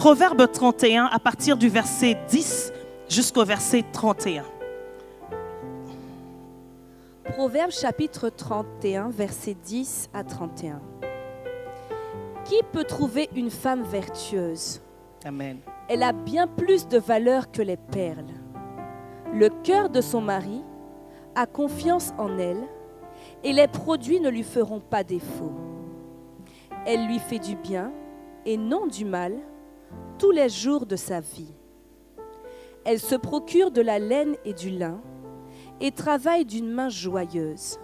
Proverbe 31 à partir du verset 10 jusqu'au verset 31. Proverbe chapitre 31, versets 10 à 31. Qui peut trouver une femme vertueuse? Amen. Elle a bien plus de valeur que les perles. Le cœur de son mari a confiance en elle et les produits ne lui feront pas défaut. Elle lui fait du bien et non du mal tous les jours de sa vie. Elle se procure de la laine et du lin et travaille d'une main joyeuse.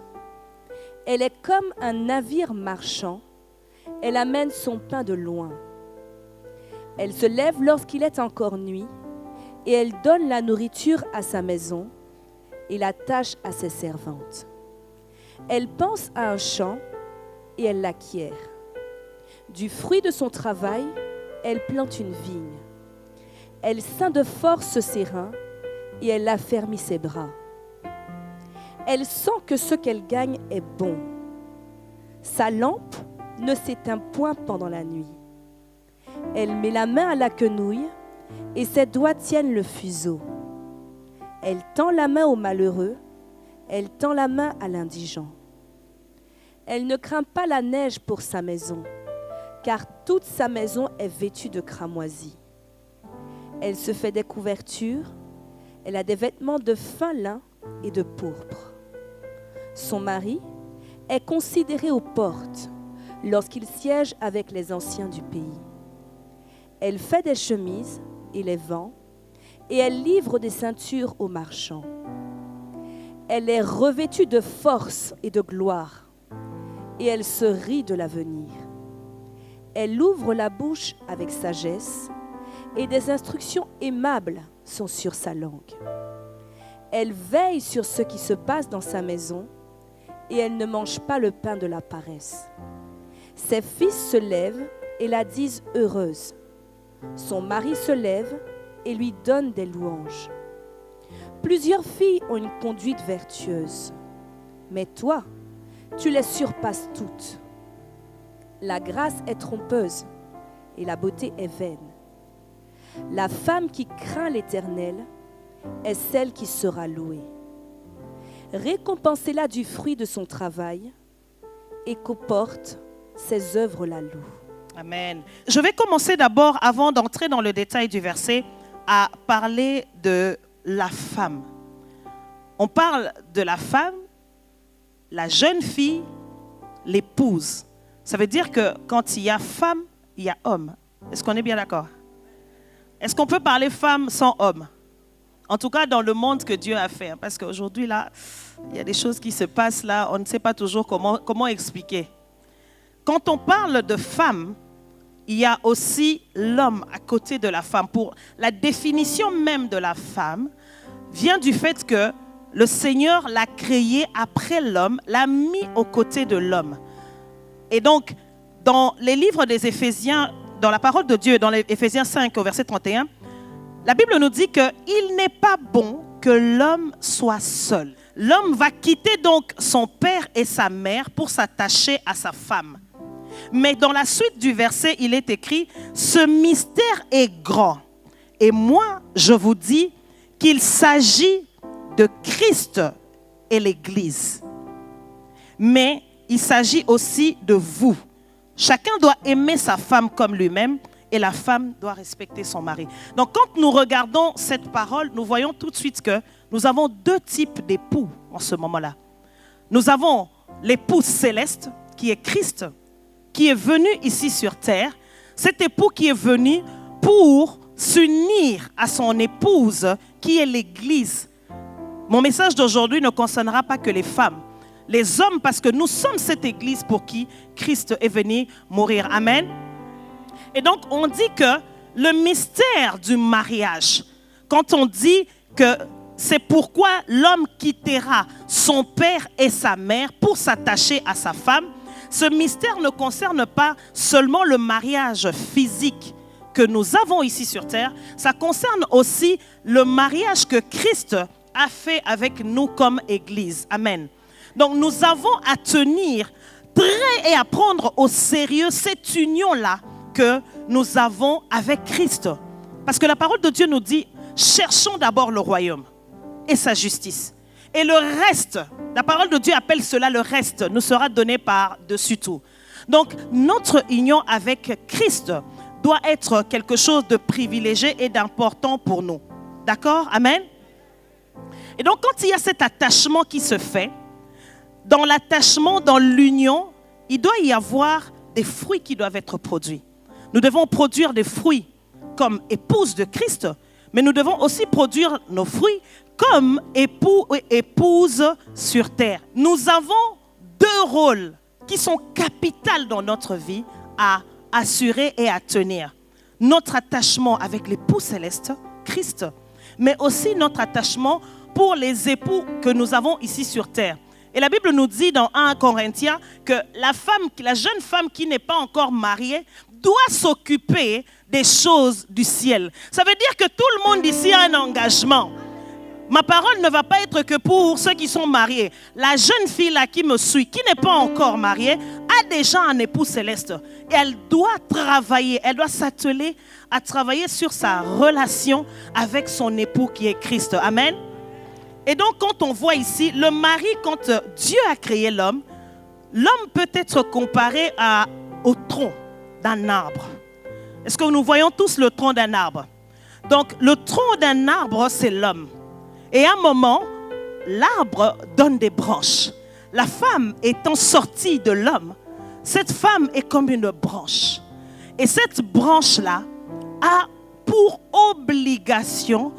Elle est comme un navire marchand, elle amène son pain de loin. Elle se lève lorsqu'il est encore nuit, et elle donne la nourriture à sa maison et la tâche à ses servantes. Elle pense à un champ et elle l'acquiert. Du fruit de son travail, elle plante une vigne. Elle ceint de force ses reins et elle affermit ses bras. Elle sent que ce qu'elle gagne est bon. Sa lampe ne s'éteint point pendant la nuit. Elle met la main à la quenouille et ses doigts tiennent le fuseau. Elle tend la main au malheureux, elle tend la main à l'indigent. Elle ne craint pas la neige pour sa maison, car toute sa maison est vêtue de cramoisis. Elle se fait des couvertures, elle a des vêtements de fin lin et de pourpre. Son mari est considéré aux portes lorsqu'il siège avec les anciens du pays. Elle fait des chemises et les vend, et elle livre des ceintures aux marchands. Elle est revêtue de force et de gloire, et elle se rit de l'avenir. Elle ouvre la bouche avec sagesse, et des instructions aimables sont sur sa langue. Elle veille sur ce qui se passe dans sa maison, et elle ne mange pas le pain de la paresse. Ses fils se lèvent et la disent heureuse. Son mari se lève et lui donne des louanges. Plusieurs filles ont une conduite vertueuse, mais toi, tu les surpasses toutes. La grâce est trompeuse et la beauté est vaine. La femme qui craint l'Éternel est celle qui sera louée. Récompensez-la du fruit de son travail et qu'aux portes, ses œuvres la louent. Amen. Je vais commencer d'abord, avant d'entrer dans le détail du verset, à parler de la femme. On parle de la femme, la jeune fille, l'épouse. Ça veut dire que quand il y a femme, il y a homme. Est-ce qu'on est bien d'accord? Est-ce qu'on peut parler femme sans homme? En tout cas, dans le monde que Dieu a fait. Parce qu'aujourd'hui, là, il y a des choses qui se passent là, on ne sait pas toujours comment expliquer. Quand on parle de femme, il y a aussi l'homme à côté de la femme. Pour la définition même de la femme vient du fait que le Seigneur l'a créée après l'homme, l'a mis aux côtés de l'homme. Et donc, dans les livres des Éphésiens, dans la parole de Dieu, dans les Éphésiens 5 au verset 31, la Bible nous dit qu'il n'est pas bon que l'homme soit seul. L'homme va quitter donc son père et sa mère pour s'attacher à sa femme. Mais dans la suite du verset, il est écrit « Ce mystère est grand. Et moi, je vous dis qu'il s'agit de Christ et l'Église. Mais il s'agit aussi de vous. Chacun doit aimer sa femme comme lui-même et la femme doit respecter son mari. » Donc quand nous regardons cette parole, nous voyons tout de suite que nous avons deux types d'époux en ce moment-là. Nous avons l'époux céleste qui est Christ, qui est venu ici sur terre. Cet époux qui est venu pour s'unir à son épouse qui est l'Église. Mon message d'aujourd'hui ne concernera pas que les femmes, les hommes, parce que nous sommes cette Église pour qui Christ est venu mourir. Amen. Et donc on dit que le mystère du mariage, quand on dit que c'est pourquoi l'homme quittera son père et sa mère pour s'attacher à sa femme, ce mystère ne concerne pas seulement le mariage physique que nous avons ici sur terre, ça concerne aussi le mariage que Christ a fait avec nous comme Église. Amen. Donc nous avons à tenir très et à prendre au sérieux cette union-là que nous avons avec Christ. Parce que la parole de Dieu nous dit, cherchons d'abord le royaume et sa justice. Et le reste, la parole de Dieu appelle cela le reste, nous sera donné par-dessus tout. Donc, notre union avec Christ doit être quelque chose de privilégié et d'important pour nous. D'accord? Amen? Et donc, quand il y a cet attachement qui se fait, dans l'attachement, dans l'union, il doit y avoir des fruits qui doivent être produits. Nous devons produire des fruits comme épouse de Christ, mais nous devons aussi produire nos fruits comme époux et épouse sur terre. Nous avons deux rôles qui sont capitaux dans notre vie à assurer et à tenir. Notre attachement avec l'époux céleste, Christ, mais aussi notre attachement pour les époux que nous avons ici sur terre. Et la Bible nous dit dans 1 Corinthiens que la jeune femme qui n'est pas encore mariée doit s'occuper des choses du ciel. Ça veut dire que tout le monde ici a un engagement. Ma parole ne va pas être que pour ceux qui sont mariés. La jeune fille là qui me suit, qui n'est pas encore mariée, a déjà un époux céleste. Et elle doit travailler, elle doit s'atteler à travailler sur sa relation avec son époux qui est Christ. Amen. Et donc quand on voit ici, le mari, quand Dieu a créé l'homme, l'homme peut être comparé au tronc d'un arbre. Est-ce que nous voyons tous le tronc d'un arbre? Donc le tronc d'un arbre, c'est l'homme. Et à un moment, l'arbre donne des branches. La femme étant sortie de l'homme, cette femme est comme une branche. Et cette branche-là a pour obligation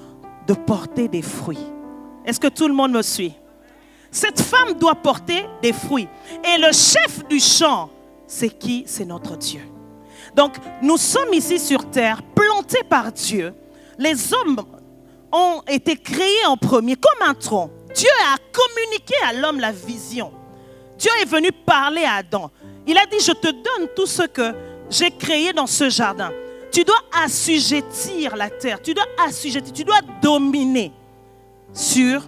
de porter des fruits. Est-ce que tout le monde me suit? Cette femme doit porter des fruits. Et le chef du champ, c'est qui? C'est notre Dieu. Donc, nous sommes ici sur terre, plantés par Dieu. Les hommes ont été créés en premier, comme un tronc. Dieu a communiqué à l'homme la vision. Dieu est venu parler à Adam. Il a dit, je te donne tout ce que j'ai créé dans ce jardin. Tu dois assujettir la terre, tu dois dominer sur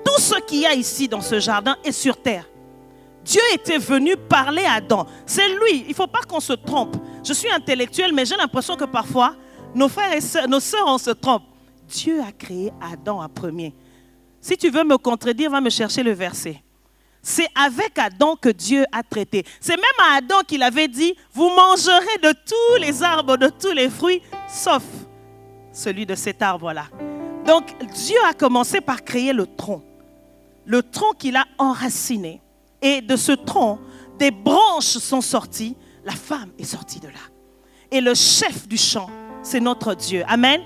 tout ce qu'il y a ici dans ce jardin et sur terre. Dieu était venu parler à Adam. C'est lui, il ne faut pas qu'on se trompe. Je suis intellectuelle, mais j'ai l'impression que parfois, nos frères et sœurs, nos sœurs, on se trompe. Dieu a créé Adam en premier. Si tu veux me contredire, va me chercher le verset. C'est avec Adam que Dieu a traité. C'est même à Adam qu'il avait dit, vous mangerez de tous les arbres, de tous les fruits, sauf celui de cet arbre-là. Donc Dieu a commencé par créer le tronc qu'il a enraciné. Et de ce tronc, des branches sont sorties, la femme est sortie de là. Et le chef du champ, c'est notre Dieu. Amen.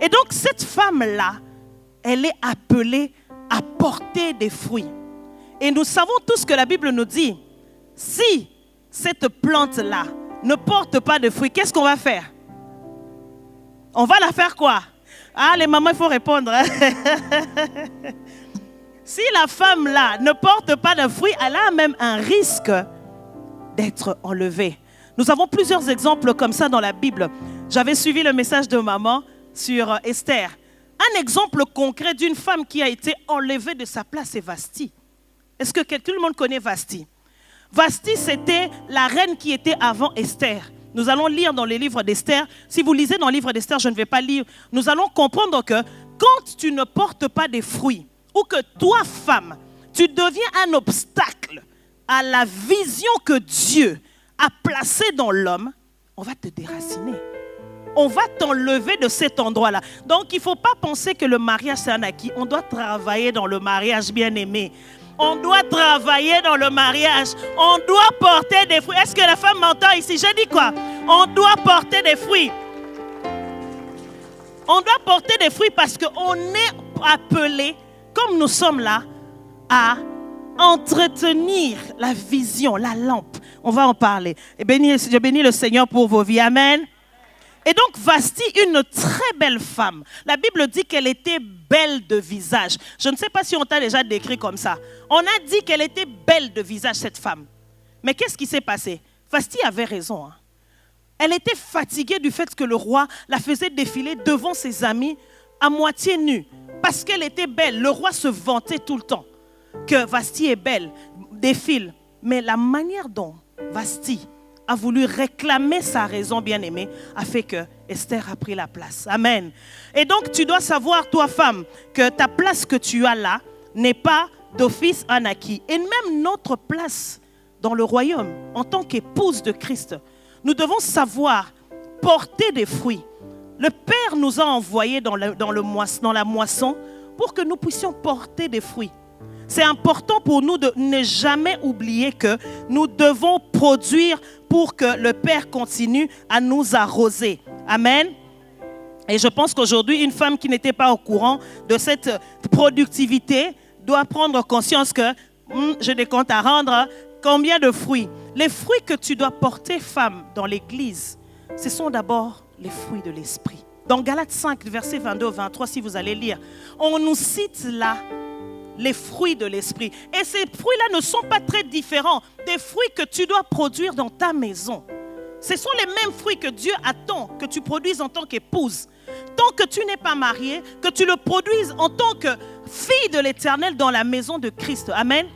Et donc cette femme-là, elle est appelée à porter des fruits. Et nous savons tous que la Bible nous dit, si cette plante-là ne porte pas de fruits, qu'est-ce qu'on va faire? On va la faire quoi? Ah, les mamans, il faut répondre. Si la femme-là ne porte pas de fruits, elle a même un risque d'être enlevée. Nous avons plusieurs exemples comme ça dans la Bible. J'avais suivi le message de maman sur Esther. Un exemple concret d'une femme qui a été enlevée de sa place, c'est Vashti. Est-ce que tout le monde connaît Vashti? Vashti, c'était la reine qui était avant Esther. Nous allons lire dans les livres d'Esther. Si vous lisez dans le livre d'Esther, je ne vais pas lire. Nous allons comprendre que quand tu ne portes pas des fruits, ou que toi, femme, tu deviens un obstacle à la vision que Dieu a placée dans l'homme, on va te déraciner. On va t'enlever de cet endroit-là. Donc, il ne faut pas penser que le mariage, c'est un acquis. On doit travailler dans le mariage, bien-aimé. On doit travailler dans le mariage. On doit porter des fruits. Est-ce que la femme m'entend ici? J'ai dit quoi? On doit porter des fruits. On doit porter des fruits parce qu'on est appelé, comme nous sommes là, à entretenir la vision, la lampe. On va en parler. Et je bénis le Seigneur pour vos vies. Amen. Et donc, Vashti, une très belle femme. La Bible dit qu'elle était belle de visage. Je ne sais pas si on t'a déjà décrit comme ça. On a dit qu'elle était belle de visage, cette femme. Mais qu'est-ce qui s'est passé? Vashti avait raison. Elle était fatiguée du fait que le roi la faisait défiler devant ses amis à moitié nue. Parce qu'elle était belle. Le roi se vantait tout le temps que Vashti est belle, défile. Mais la manière dont Vashti a voulu réclamer sa raison bien-aimée, a fait que Esther a pris la place. Amen. Et donc, tu dois savoir, toi, femme, que ta place que tu as là n'est pas d'office un acquis. Et même notre place dans le royaume, en tant qu'épouse de Christ, nous devons savoir porter des fruits. Le Père nous a envoyés dans la moisson pour que nous puissions porter des fruits. C'est important pour nous de ne jamais oublier que nous devons produire pour que le Père continue à nous arroser. Amen. Et je pense qu'aujourd'hui, une femme qui n'était pas au courant de cette productivité doit prendre conscience que j'ai des comptes à rendre. Combien de fruits? Les fruits que tu dois porter, femme, dans l'église, ce sont d'abord les fruits de l'esprit. Dans Galates 5, versets 22 au 23, si vous allez lire, on nous cite là les fruits de l'esprit. Et ces fruits-là ne sont pas très différents des fruits que tu dois produire dans ta maison. Ce sont les mêmes fruits que Dieu attend que tu produises en tant qu'épouse. Tant que tu n'es pas mariée, que tu le produises en tant que fille de l'Éternel dans la maison de Christ. Amen.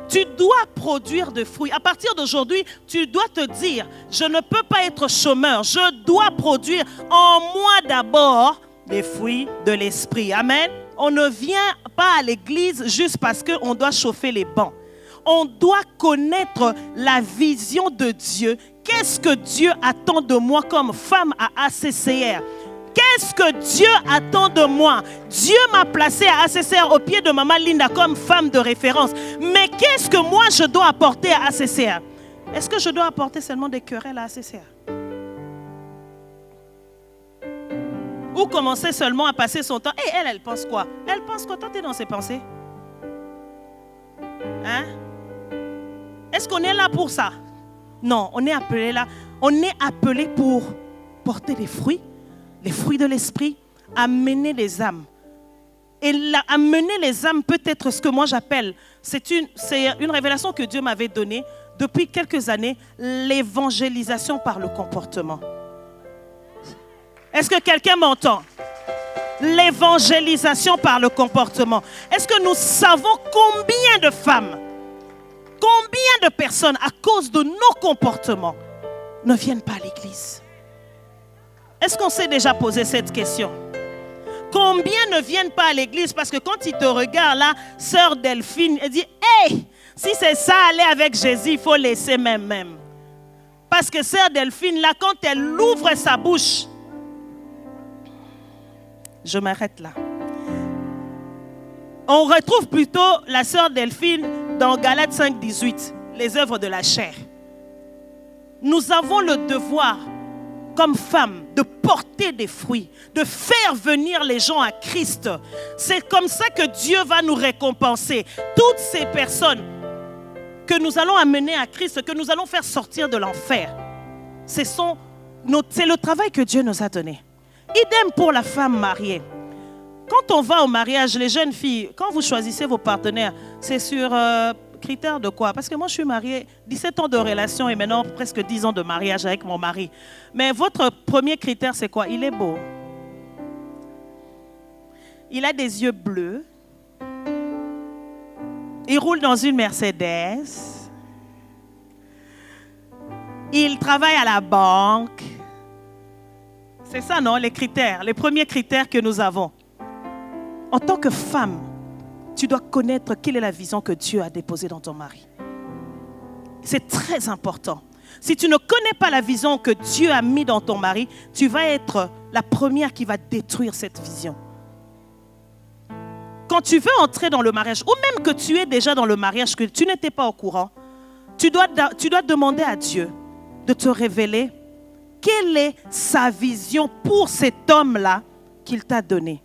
Tu dois produire des fruits. À partir d'aujourd'hui, tu dois te dire, je ne peux pas être chômeur. Je dois produire en moi d'abord des fruits de l'esprit. Amen. On ne vient pas à l'église juste parce qu'on doit chauffer les bancs. On doit connaître la vision de Dieu. Qu'est-ce que Dieu attend de moi comme femme à ACCR? Qu'est-ce que Dieu attend de moi? Dieu m'a placé à ACCR au pied de Maman Linda comme femme de référence. Mais qu'est-ce que moi je dois apporter à ACCR? Est-ce que je dois apporter seulement des querelles à ACCR? Ou commencer seulement à passer son temps? Et elle pense quoi? Elle pense quoi? Toi, tu es dans ses pensées? Hein? Est-ce qu'on est là pour ça? Non, on est appelé là. On est appelé pour porter des fruits. Les fruits de l'esprit, amener les âmes. Et amener les âmes peut être ce que moi j'appelle, c'est une révélation que Dieu m'avait donnée depuis quelques années, l'évangélisation par le comportement. Est-ce que quelqu'un m'entend? L'évangélisation par le comportement. Est-ce que nous savons combien de femmes, combien de personnes, à cause de nos comportements, ne viennent pas à l'église? Est-ce qu'on s'est déjà posé cette question? Combien ne viennent pas à l'église parce que quand ils te regardent là, sœur Delphine, elle dit, hey, si c'est ça, aller avec Jésus, il faut laisser même. Parce que sœur Delphine, là, quand elle ouvre sa bouche, je m'arrête là. On retrouve plutôt la sœur Delphine dans Galates 5, 18, les œuvres de la chair. Nous avons le devoir, comme femmes, de porter des fruits, de faire venir les gens à Christ. C'est comme ça que Dieu va nous récompenser. Toutes ces personnes que nous allons amener à Christ, que nous allons faire sortir de l'enfer, c'est le travail que Dieu nous a donné. Idem pour la femme mariée. Quand on va au mariage, les jeunes filles, quand vous choisissez vos partenaires, c'est sur critères de quoi? Parce que moi, je suis mariée, 17 ans de relation et maintenant presque 10 ans de mariage avec mon mari. Mais votre premier critère, c'est quoi? Il est beau. Il a des yeux bleus. Il roule dans une Mercedes. Il travaille à la banque. C'est ça, non? Les critères, les premiers critères que nous avons. En tant que femme, tu dois connaître quelle est la vision que Dieu a déposée dans ton mari. C'est très important. Si tu ne connais pas la vision que Dieu a mise dans ton mari, tu vas être la première qui va détruire cette vision. Quand tu veux entrer dans le mariage, ou même que tu es déjà dans le mariage, que tu n'étais pas au courant, tu dois demander à Dieu de te révéler quelle est sa vision pour cet homme-là qu'il t'a donné.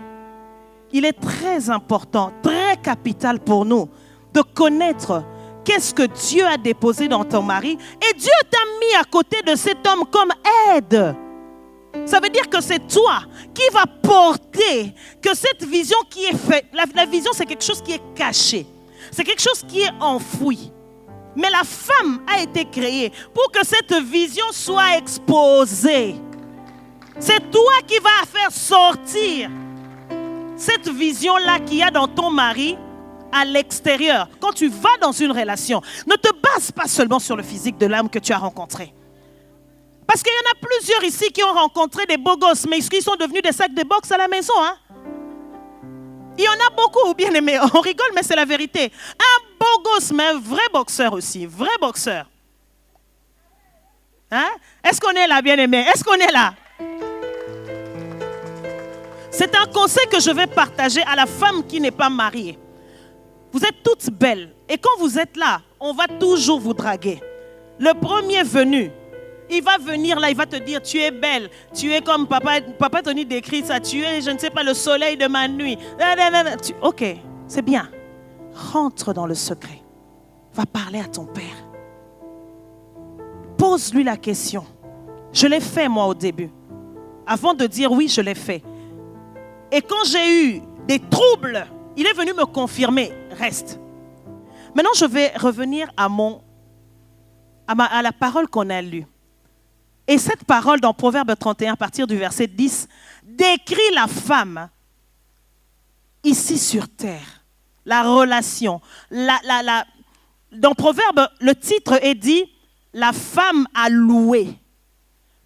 Il est très important, très capital pour nous de connaître qu'est-ce que Dieu a déposé dans ton mari. Et Dieu t'a mis à côté de cet homme comme aide. Ça veut dire que c'est toi qui vas porter que cette vision qui est faite. La vision, c'est quelque chose qui est caché. C'est quelque chose qui est enfoui. Mais la femme a été créée pour que cette vision soit exposée. C'est toi qui vas faire sortir cette vision-là qu'il y a dans ton mari à l'extérieur. Quand tu vas dans une relation, ne te base pas seulement sur le physique de l'homme que tu as rencontré. Parce qu'il y en a plusieurs ici qui ont rencontré des beaux gosses, mais qui sont devenus des sacs de boxe à la maison. Hein? Il y en a beaucoup, bien aimé. On rigole, mais c'est la vérité. Un beau gosse, mais un vrai boxeur aussi. Vrai boxeur. Hein? Est-ce qu'on est là, bien aimé? Est-ce qu'on est là? C'est un conseil que je vais partager à la femme qui n'est pas mariée. Vous êtes toutes belles. Et quand vous êtes là, on va toujours vous draguer. Le premier venu, il va venir là, il va te dire, tu es belle, tu es comme papa Tony décrit ça, tu es, je ne sais pas, le soleil de ma nuit. Ok, c'est bien. Rentre dans le secret. Va parler à ton père. Pose-lui la question. Je l'ai fait moi au début. Avant de dire oui, je l'ai fait. Et quand j'ai eu des troubles, il est venu me confirmer, reste. Maintenant, je vais revenir à la parole qu'on a lue. Et cette parole dans Proverbe 31, à partir du verset 10, décrit la femme ici sur terre. La relation. Dans Proverbe, le titre est dit « La femme à louer ».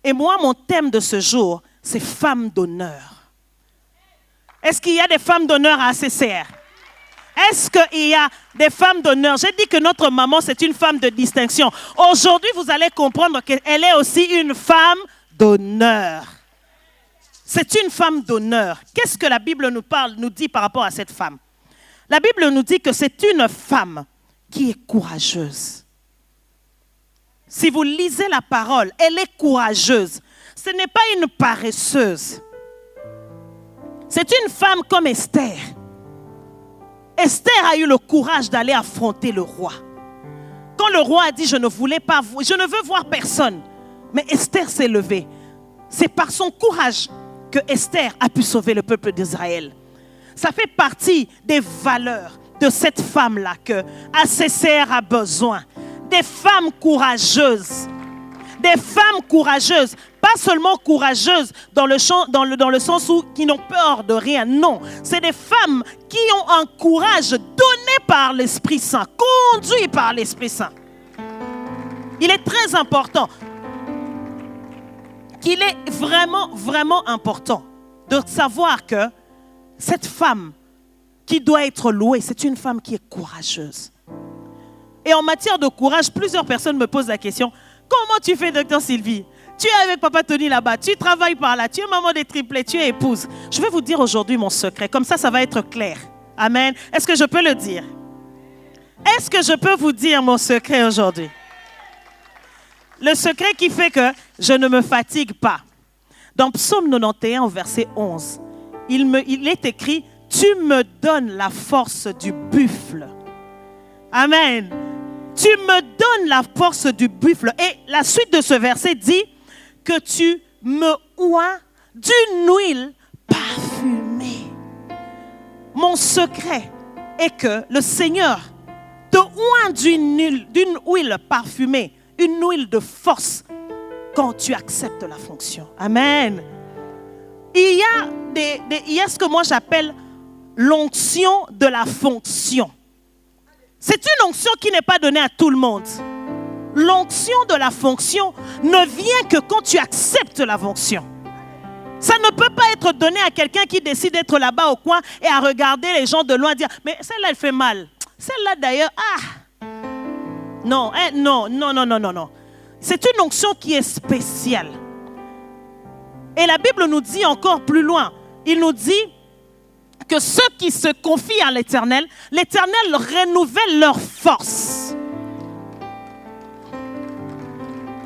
Et moi, mon thème de ce jour, c'est « Femme d'honneur ». Est-ce qu'il y a des femmes d'honneur à ACCR? Est-ce qu'il y a des femmes d'honneur? J'ai dit que notre maman, c'est une femme de distinction. Aujourd'hui, vous allez comprendre qu'elle est aussi une femme d'honneur. C'est une femme d'honneur. Qu'est-ce que la Bible nous dit par rapport à cette femme? La Bible nous dit que c'est une femme qui est courageuse. Si vous lisez la parole, elle est courageuse. Ce n'est pas une paresseuse. C'est une femme comme Esther. Esther a eu le courage d'aller affronter le roi. Quand le roi a dit, je ne veux voir personne. Mais Esther s'est levée. C'est par son courage que Esther a pu sauver le peuple d'Israël. Ça fait partie des valeurs de cette femme-là que ACCR a besoin. Des femmes courageuses. Des femmes courageuses. Pas seulement courageuses dans le sens où qui n'ont peur de rien. Non, c'est des femmes qui ont un courage donné par l'Esprit Saint, conduit par l'Esprit Saint. Il est très important, qu'il est vraiment, vraiment important de savoir que cette femme qui doit être louée, c'est une femme qui est courageuse. Et en matière de courage, plusieurs personnes me posent la question, comment tu fais, docteur Sylvie? Tu es avec papa Tony là-bas, tu travailles par là, tu es maman des triplets, tu es épouse. Je vais vous dire aujourd'hui mon secret, comme ça va être clair. Amen. Est-ce que je peux le dire? Est-ce que je peux vous dire mon secret aujourd'hui? Le secret qui fait que je ne me fatigue pas. Dans Psaume 91, au verset 11, il est écrit, tu me donnes la force du buffle. Amen. Tu me donnes la force du buffle. Et la suite de ce verset dit que tu me oins d'une huile parfumée. Mon secret est que le Seigneur te oint d'une huile parfumée, une huile de force quand tu acceptes la fonction. Amen. Il y a ce que moi j'appelle l'onction de la fonction. C'est une onction qui n'est pas donnée à tout le monde. L'onction de la fonction ne vient que quand tu acceptes la fonction. Ça ne peut pas être donné à quelqu'un qui décide d'être là-bas au coin et à regarder les gens de loin et dire « Mais celle-là, elle fait mal. Celle-là, d'ailleurs, Non, non. C'est une onction qui est spéciale. Et la Bible nous dit encore plus loin. Il nous dit que ceux qui se confient à l'Éternel, l'Éternel renouvelle leur force.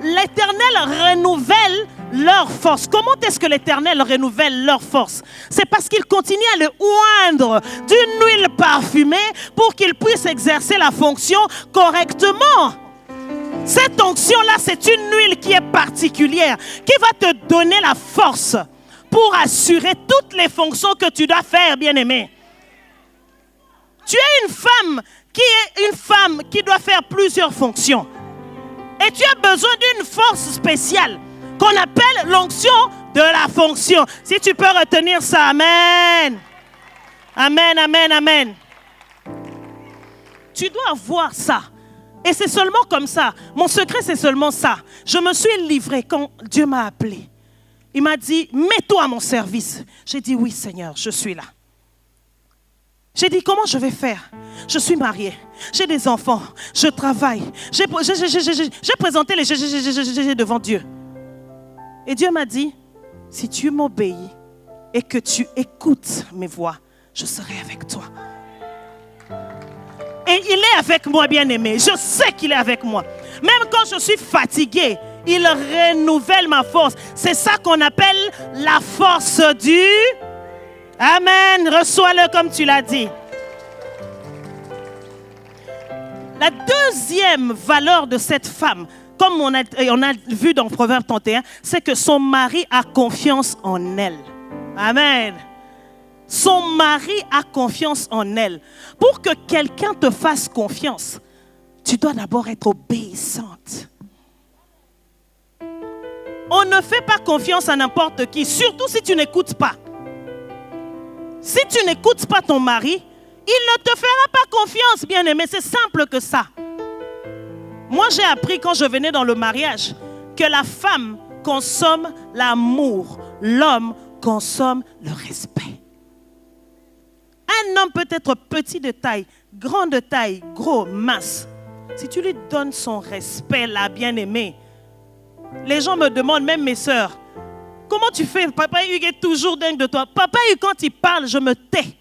L'Éternel renouvelle leur force. Comment est-ce que l'Éternel renouvelle leur force? C'est parce qu'il continue à le oindre d'une huile parfumée pour qu'il puisse exercer la fonction correctement. Cette onction-là, c'est une huile qui est particulière, qui va te donner la force pour assurer toutes les fonctions que tu dois faire, bien-aimé. Tu es une femme qui doit faire plusieurs fonctions. Et tu as besoin d'une force spéciale qu'on appelle l'onction de la fonction. Si tu peux retenir ça, amen. Amen, amen, amen. Tu dois avoir ça. Et c'est seulement comme ça. Mon secret, c'est seulement ça. Je me suis livrée quand Dieu m'a appelée. Il m'a dit, mets-toi à mon service. J'ai dit, oui Seigneur, je suis là. J'ai dit, comment je vais faire? Je suis mariée, j'ai des enfants, je travaille. J'ai présenté les GG devant Dieu. Et Dieu m'a dit, si tu m'obéis et que tu écoutes mes voix, je serai avec toi. Et il est avec moi, bien-aimé. Je sais qu'il est avec moi. Même quand je suis fatiguée, il renouvelle ma force. C'est ça qu'on appelle la force du... Amen. Reçois-le comme tu l'as dit. La deuxième valeur de cette femme, comme on a vu dans Proverbe 31, c'est que son mari a confiance en elle. Amen. Son mari a confiance en elle. Pour que quelqu'un te fasse confiance, tu dois d'abord être obéissante. On ne fait pas confiance à n'importe qui, surtout si tu n'écoutes pas. Si tu n'écoutes pas ton mari, il ne te fera pas confiance, bien-aimé. C'est simple que ça. Moi, j'ai appris quand je venais dans le mariage que la femme consomme l'amour, l'homme consomme le respect. Un homme peut être petit de taille, grand de taille, gros, mince. Si tu lui donnes son respect, là, bien-aimé, les gens me demandent, même mes sœurs, comment tu fais? Papa Hugues est toujours dingue de toi. Papa Hugues, quand il parle, je me tais.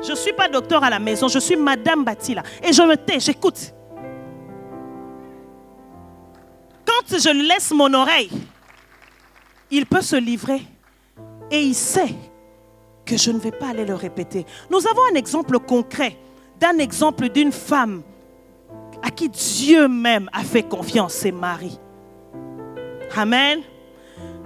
Je ne suis pas docteur à la maison, je suis Madame Batila. Et je me tais, j'écoute. Quand je lui laisse mon oreille, il peut se livrer. Et il sait que je ne vais pas aller le répéter. Nous avons un exemple concret d'un exemple d'une femme à qui Dieu même a fait confiance, c'est Marie. Amen.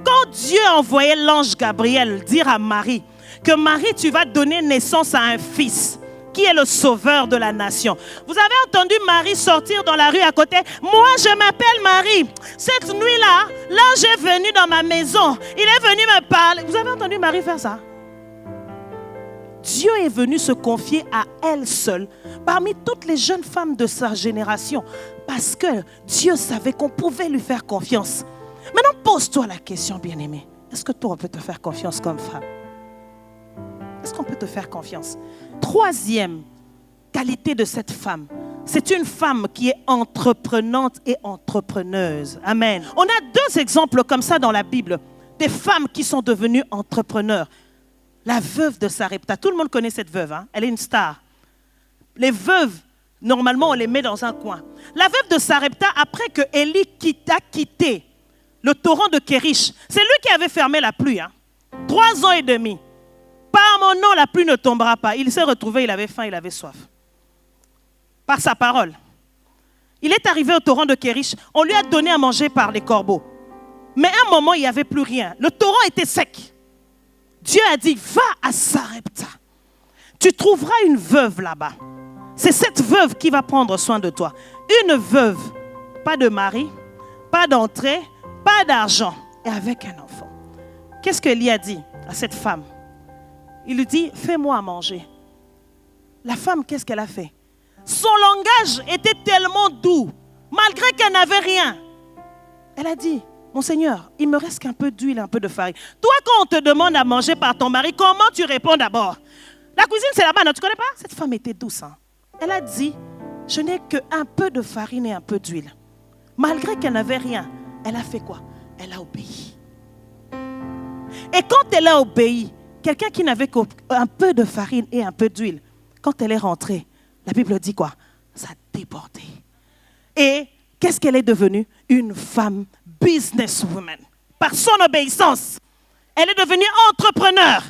Quand Dieu a envoyé l'ange Gabriel dire à Marie que Marie, tu vas donner naissance à un fils qui est le sauveur de la nation. Vous avez entendu Marie sortir dans la rue à côté. Moi, je m'appelle Marie. Cette nuit-là, l'ange est venu dans ma maison. Il est venu me parler. Vous avez entendu Marie faire ça? Dieu est venu se confier à elle seule parmi toutes les jeunes femmes de sa génération parce que Dieu savait qu'on pouvait lui faire confiance. Maintenant, pose-toi la question, bien-aimé. Est-ce que toi, on peut te faire confiance comme femme? Est-ce qu'on peut te faire confiance? Troisième qualité de cette femme, c'est une femme qui est entreprenante et entrepreneuse. Amen. On a deux exemples comme ça dans la Bible, des femmes qui sont devenues entrepreneurs. La veuve de Sarepta, tout le monde connaît cette veuve, hein? Elle est une star. Les veuves, normalement, on les met dans un coin. La veuve de Sarepta, après que Élie a quitté le torrent de Kérish, c'est lui qui avait fermé la pluie. 3 ans et demi. Par mon nom, la pluie ne tombera pas. Il s'est retrouvé, il avait faim, il avait soif. Par sa parole. Il est arrivé au torrent de Kérish, on lui a donné à manger par les corbeaux. Mais à un moment, il n'y avait plus rien. Le torrent était sec. Dieu a dit, va à Sarepta. Tu trouveras une veuve là-bas. C'est cette veuve qui va prendre soin de toi. Une veuve, pas de mari, pas d'entrée, pas d'argent, et avec un enfant. Qu'est-ce qu'Élie a dit à cette femme? Il lui dit, fais-moi à manger. La femme, qu'est-ce qu'elle a fait? Son langage était tellement doux, malgré qu'elle n'avait rien. Elle a dit, mon Seigneur, il me reste qu'un peu d'huile, un peu de farine. Toi, quand on te demande à manger par ton mari, comment tu réponds d'abord? La cuisine, c'est là-bas, non? Tu ne connais pas? Cette femme était douce. Hein? Elle a dit, je n'ai qu'un peu de farine et un peu d'huile. Malgré qu'elle n'avait rien, elle a fait quoi? Elle a obéi. Et quand elle a obéi, quelqu'un qui n'avait qu'un peu de farine et un peu d'huile, quand elle est rentrée, la Bible dit quoi? Ça a débordé. Et qu'est-ce qu'elle est devenue? Une femme businesswoman. Par son obéissance, elle est devenue entrepreneur.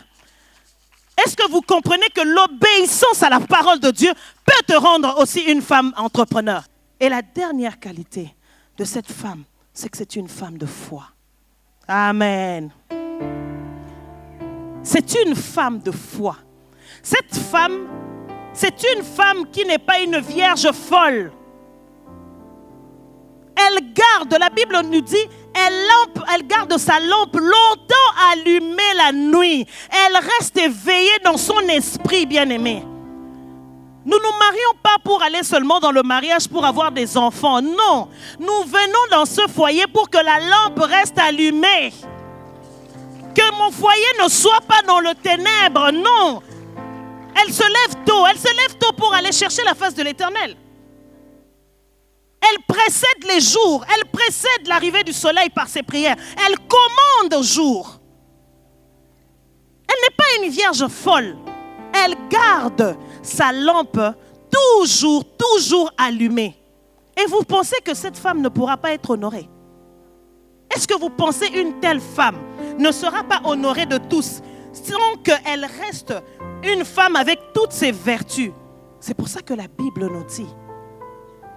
Est-ce que vous comprenez que l'obéissance à la parole de Dieu peut te rendre aussi une femme entrepreneur? Et la dernière qualité de cette femme, c'est que c'est une femme de foi. Amen. C'est une femme de foi. Cette femme, c'est une femme qui n'est pas une vierge folle. Elle garde, la Bible nous dit, elle garde sa lampe longtemps allumée la nuit. Elle reste éveillée dans son esprit, bien-aimé. Nous ne nous marions pas pour aller seulement dans le mariage pour avoir des enfants. Non, nous venons dans ce foyer pour que la lampe reste allumée. Que mon foyer ne soit pas dans le ténèbre. Non. Elle se lève tôt. Elle se lève tôt pour aller chercher la face de l'Éternel. Elle précède les jours. Elle précède l'arrivée du soleil par ses prières. Elle commande au jour. Elle n'est pas une vierge folle. Elle garde sa lampe toujours allumée. Et vous pensez que cette femme ne pourra pas être honorée? Est-ce que vous pensez une telle femme ne sera pas honorée de tous sans qu'elle reste une femme avec toutes ses vertus? C'est pour ça que la Bible nous dit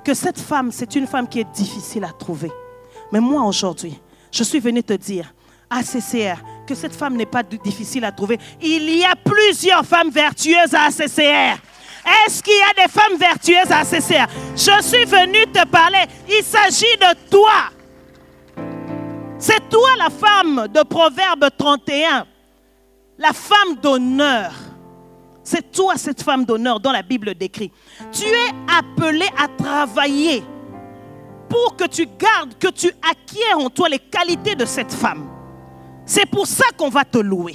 que cette femme, c'est une femme qui est difficile à trouver. Mais moi aujourd'hui, je suis venue te dire à CCR que cette femme n'est pas difficile à trouver. Il y a plusieurs femmes vertueuses à CCR. Est-ce qu'il y a des femmes vertueuses à CCR? Je suis venue te parler. Il s'agit de toi. C'est toi la femme de Proverbe 31. La femme d'honneur. C'est toi cette femme d'honneur dont la Bible décrit. Tu es appelé à travailler pour que tu gardes, que tu acquières en toi les qualités de cette femme. C'est pour ça qu'on va te louer.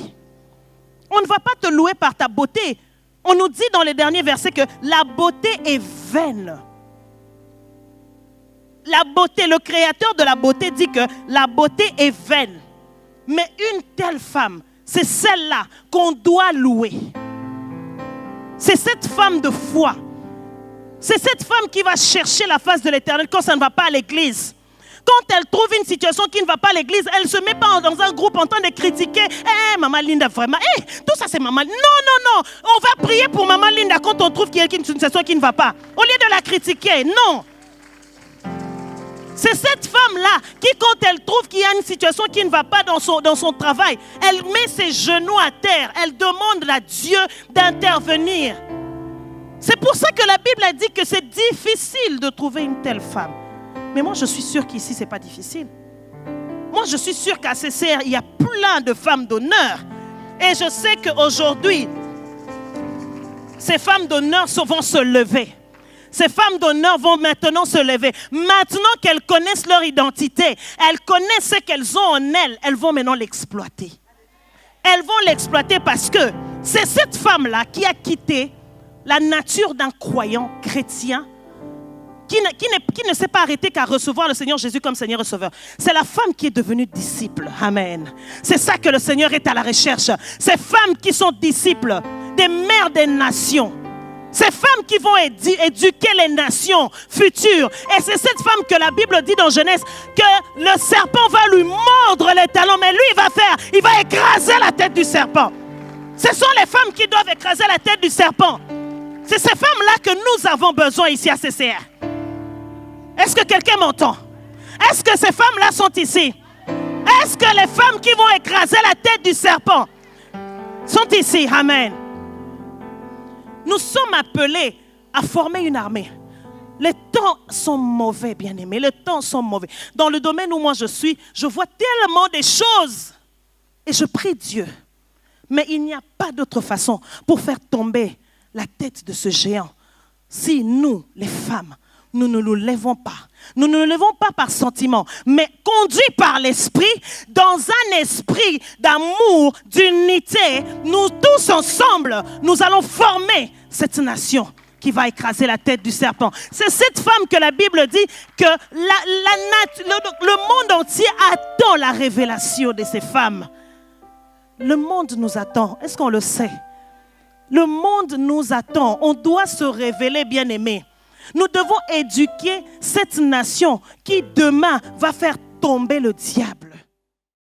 On ne va pas te louer par ta beauté. On nous dit dans les derniers versets que la beauté est vaine. La beauté, le créateur de la beauté dit que la beauté est vaine. Mais une telle femme, c'est celle-là qu'on doit louer. C'est cette femme de foi. C'est cette femme qui va chercher la face de l'Éternel quand ça ne va pas à l'église. Quand elle trouve une situation qui ne va pas à l'église, elle ne se met pas dans un groupe en train de critiquer. Maman Linda, vraiment, tout ça c'est maman. Non. On va prier pour maman Linda quand on trouve qu'il y a une situation qui ne va pas. Au lieu de la critiquer, non. C'est cette femme-là qui, quand elle trouve qu'il y a une situation qui ne va pas dans son travail, elle met ses genoux à terre. Elle demande à Dieu d'intervenir. C'est pour ça que la Bible a dit que c'est difficile de trouver une telle femme. Mais moi, je suis sûre qu'ici, ce n'est pas difficile. Moi, je suis sûre qu'à CCR, il y a plein de femmes d'honneur. Et je sais qu'aujourd'hui, ces femmes d'honneur vont se lever. Ces femmes d'honneur vont maintenant se lever. Maintenant qu'elles connaissent leur identité, elles connaissent ce qu'elles ont en elles, elles vont maintenant l'exploiter. Elles vont l'exploiter parce que c'est cette femme-là qui a quitté la nature d'un croyant chrétien qui ne s'est pas arrêté qu'à recevoir le Seigneur Jésus comme Seigneur et Sauveur. C'est la femme qui est devenue disciple. Amen. C'est ça que le Seigneur est à la recherche. Ces femmes qui sont disciples, des mères des nations. Ces femmes qui vont éduquer les nations futures. Et c'est cette femme que la Bible dit dans Genèse que le serpent va lui mordre les talons. Mais lui, il va écraser la tête du serpent. Ce sont les femmes qui doivent écraser la tête du serpent. C'est ces femmes-là que nous avons besoin ici à CCR. Est-ce que quelqu'un m'entend? Est-ce que ces femmes-là sont ici? Est-ce que les femmes qui vont écraser la tête du serpent sont ici? Amen. Nous sommes appelés à former une armée. Les temps sont mauvais, bien-aimés. Les temps sont mauvais. Dans le domaine où moi je suis, je vois tellement de choses. Et je prie Dieu. Mais il n'y a pas d'autre façon pour faire tomber la tête de ce géant. Si nous, les femmes, nous ne nous levons pas. Nous ne nous levons pas par sentiment, mais conduits par l'esprit, dans un esprit d'amour, d'unité, nous tous ensemble, nous allons former cette nation qui va écraser la tête du serpent. C'est cette femme que la Bible dit que le monde entier attend la révélation de ces femmes. Le monde nous attend. Est-ce qu'on le sait? Le monde nous attend. On doit se révéler, bien-aimés. Nous devons éduquer cette nation qui demain va faire tomber le diable.